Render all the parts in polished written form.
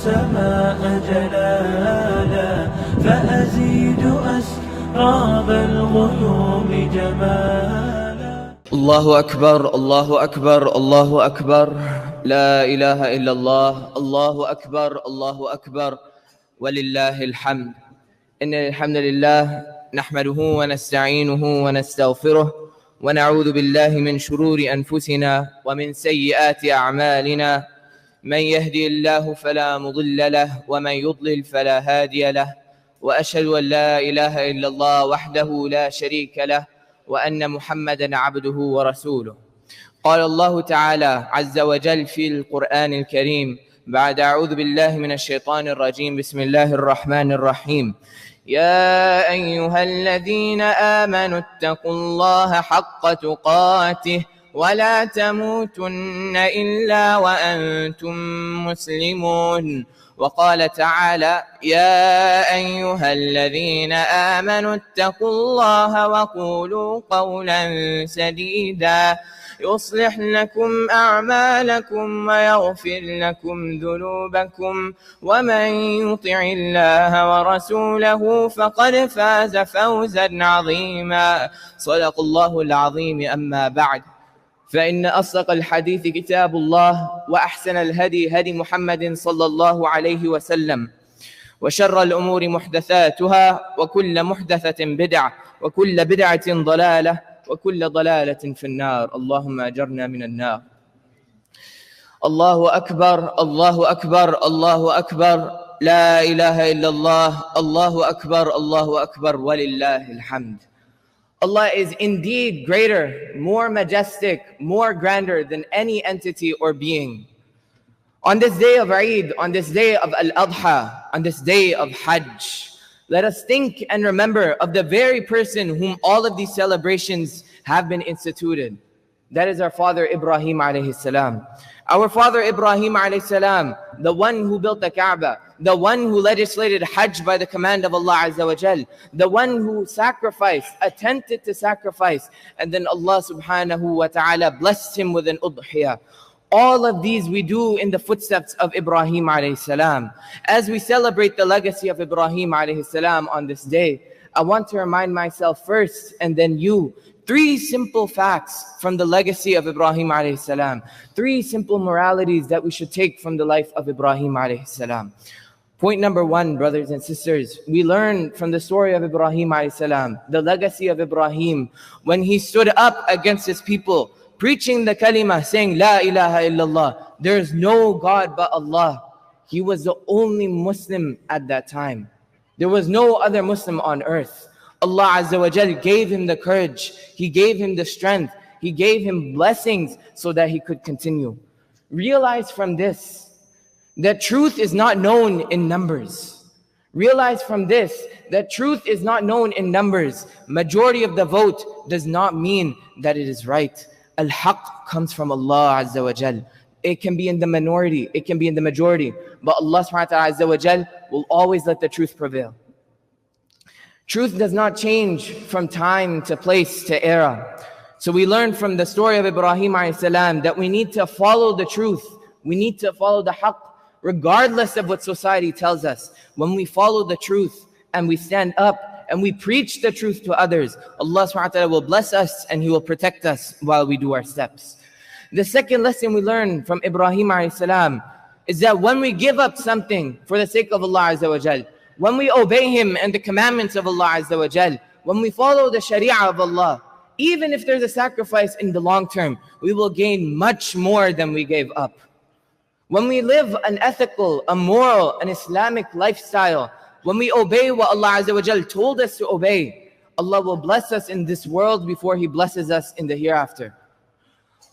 السماء جلالا فأزيد أسراب الغيوم جمالا. الله أكبر الله أكبر الله أكبر لا إله إلا الله الله أكبر الله أكبر ولله الحمد. إن الحمد لله نحمده ونستعينه ونستغفره ونعوذ بالله من شرور أنفسنا ومن سيئات أعمالنا. من يهدي الله فلا مضل له ومن يضلل فلا هادي له. وأشهد أن لا إله إلا الله وحده لا شريك له وأن محمدا عبده ورسوله. قال الله تعالى عز وجل في القرآن الكريم بعد أعوذ بالله من الشيطان الرجيم بسم الله الرحمن الرحيم. يا أيها الذين آمنوا اتقوا الله حق تقاته ولا تموتن إلا وأنتم مسلمون. وقال تعالى يا أيها الذين آمنوا اتقوا الله وقولوا قولا سديدا يصلح لكم أعمالكم ويغفر لكم ذنوبكم ومن يطع الله ورسوله فقد فاز فوزا عظيما. صدق الله العظيم. أما بعد فإن أصدق الحديث كتاب الله وأحسن الهدي هدي محمد صلى الله عليه وسلم وشر الأمور محدثاتها وكل محدثة بدعة وكل بدعة ضلالة وكل ضلالة في النار. اللهم أجرنا من النار. الله أكبر الله أكبر الله أكبر لا إله إلا الله الله أكبر الله أكبر ولله الحمد. Allah is indeed greater, more majestic, more grander than any entity or being. On this day of Eid, on this day of Al Adha, on this day of Hajj, let us think and remember of the very person whom all of these celebrations have been instituted. That is our father Ibrahim alayhi salam. Our father Ibrahim alayhi salam, the one who built the Kaaba, the one who legislated Hajj by the command of Allah Azza wa Jal, the one who sacrificed, attempted to sacrifice, and then Allah subhanahu wa ta'ala blessed him with an udhiyah. All of these we do in the footsteps of Ibrahim alayhi salam. As we celebrate the legacy of Ibrahim alayhi salam on this day, I want to remind myself first and then you, 3 simple facts from the legacy of Ibrahim alayhi salam. 3 simple moralities that we should take from the life of Ibrahim alayhi salam. Point number 1, brothers and sisters, we learn from the story of Ibrahim alayhi salam, the legacy of Ibrahim, when he stood up against his people, preaching the kalimah, saying, La ilaha illallah, there is no God but Allah. He was the only Muslim at that time. There was no other Muslim on earth. Allah Azza wa Jal gave him the courage, He gave him the strength, He gave him blessings so that he could continue. Realize from this that truth is not known in numbers. Realize from this that truth is not known in numbers. Majority of the vote does not mean that it is right. Al-Haq comes from Allah Azza wa Jal. It can be in the minority, it can be in the majority, but Allah subhanahu wa ta'ala Azza wa Jal will always let the truth prevail. Truth does not change from time to place to era. So we learn from the story of Ibrahim alayhi salam that we need to follow the truth. We need to follow the haqq regardless of what society tells us. When we follow the truth and we stand up and we preach the truth to others, Allah subhanahu wa ta'ala will bless us and He will protect us while we do our steps. The second lesson we learn from Ibrahim alayhi salam is that when we give up something for the sake of Allah Azza wa Jal, when we obey Him and the commandments of Allah Azza wa Jal, when we follow the sharia of Allah, even if there's a sacrifice in the long term, we will gain much more than we gave up. When we live an ethical, a moral, an Islamic lifestyle, when we obey what Allah Azza wa Jal told us to obey, Allah will bless us in this world before He blesses us in the hereafter.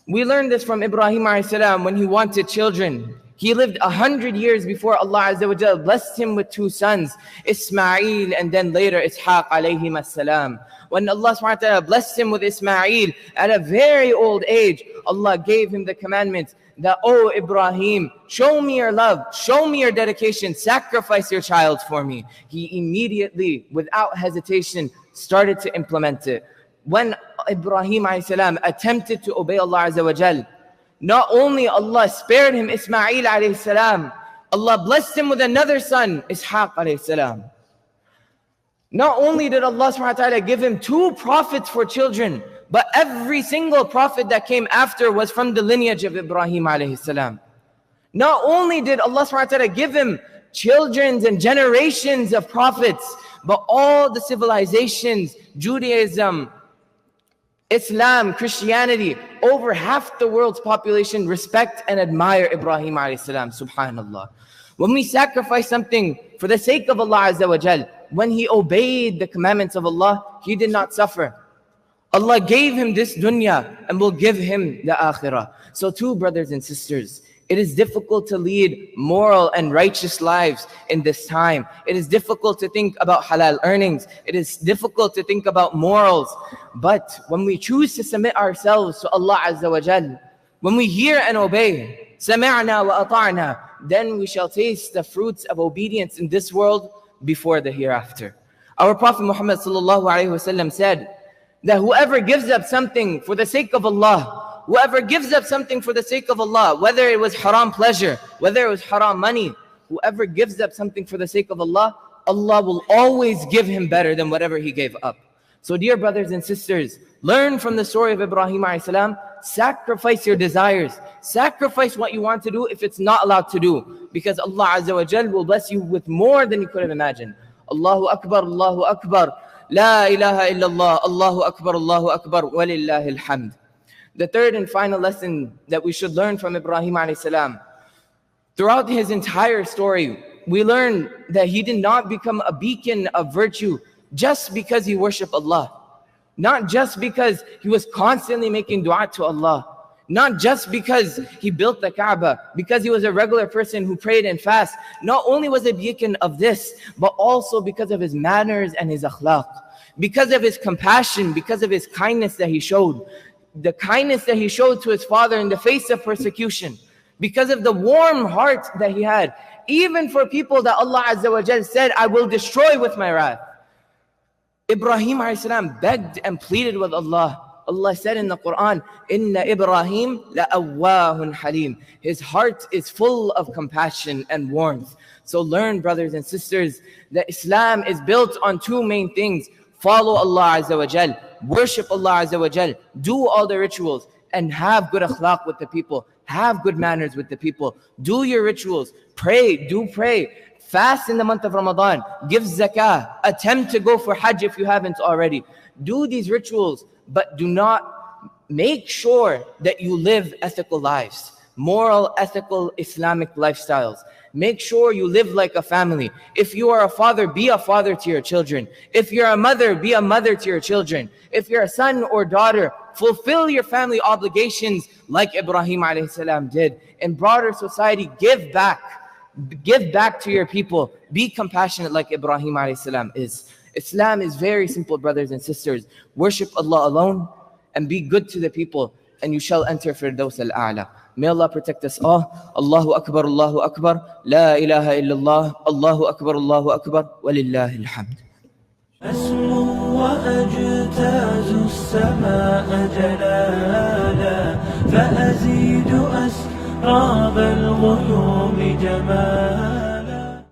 We learned this from Ibrahim alayhi salam when he wanted children. He lived 100 years before Allah Azza wa Jal blessed him with 2 sons, Ismail and then later Ishaq alayhim as-salam. When Allah subhanahu wa ta'ala blessed him with Ismail at a very old age, Allah gave him the commandment that, oh Ibrahim, show me your love, show me your dedication, sacrifice your child for me. He immediately, without hesitation, started to implement it. When Ibrahim a.s. attempted to obey Allah Azza wa Jal, not only Allah spared him Ismail alayhi salam, Allah blessed him with another son, Ishaq alayhi salam. Not only did Allah subhanahu wa ta'ala give him 2 prophets for children, but every single prophet that came after was from the lineage of Ibrahim alayhi salam. Not only did Allah subhanahu wa ta'ala give him children and generations of prophets, but all the civilizations, Judaism, Islam, Christianity, over half the world's population respect and admire Ibrahim alayhi salam, subhanallah. When we sacrifice something for the sake of Allah Azza wa Jal, when he obeyed the commandments of Allah, he did not suffer. Allah gave him this dunya and will give him the akhirah. So too, brothers and sisters, it is difficult to lead moral and righteous lives in this time. It is difficult to think about halal earnings. It is difficult to think about morals. But when we choose to submit ourselves to Allah Azza wa Jal, when we hear and obey, سَمِعْنَا وَأَطَعْنَا, then we shall taste the fruits of obedience in this world before the hereafter. Our Prophet Muhammad sallallahu alaihi wasallam said that whoever gives up something for the sake of Allah, whoever gives up something for the sake of Allah, whether it was haram pleasure, whether it was haram money, whoever gives up something for the sake of Allah, Allah will always give him better than whatever he gave up. So dear brothers and sisters, learn from the story of Ibrahim alayhi salam. Sacrifice your desires. Sacrifice what you want to do if it's not allowed to do, because Allah Azza wa Jal will bless you with more than you could have imagined. Allahu Akbar, Allahu Akbar, La ilaha illallah, Allahu Akbar, walillahil hamd. The third and final lesson that we should learn from Ibrahim alayhi salam, throughout his entire story, we learn that he did not become a beacon of virtue just because he worshiped Allah. Not just because he was constantly making dua to Allah. Not just because he built the Kaaba, because he was a regular person who prayed and fasted. Not only was a beacon of this, but also because of his manners and his akhlaq. Because of his compassion, because of his kindness that he showed. The kindness that he showed to his father in the face of persecution. Because of the warm heart that he had. Even for people that Allah Azza wa Jal said, I will destroy with my wrath. Ibrahim alayhi salam begged and pleaded with Allah. Allah said in the Quran, Inna Ibrahim la'awwahun halim. His heart is full of compassion and warmth. So learn, brothers and sisters, that Islam is built on 2 main things. Follow Allah Azza wa Jal, worship Allah Azza wa Jal, do all the rituals, and have good akhlaq with the people. Have good manners with the people. Do your rituals. Pray, do pray. Fast in the month of Ramadan. Give zakah. Attempt to go for Hajj if you haven't already. Do these rituals, but do not make sure that you live ethical lives. Moral, ethical, Islamic lifestyles. Make sure you live like a family. If you are a father, be a father to your children. If you're a mother, be a mother to your children. If you're a son or daughter, fulfill your family obligations like Ibrahim alayhi salam did. In broader society, give back. Give back to your people. Be compassionate like Ibrahim alayhi salam is. Islam is very simple, brothers and sisters. Worship Allah alone and be good to the people, and you shall enter Firdaus al-A'la. May Allah protect us all. Allahu Akbar, Allahu Akbar, La ilaha illallah, Allahu Akbar, walillahil hamd. أسمو وأجتاز السماء جلالا فأزيد أسراب الغيوم جمالا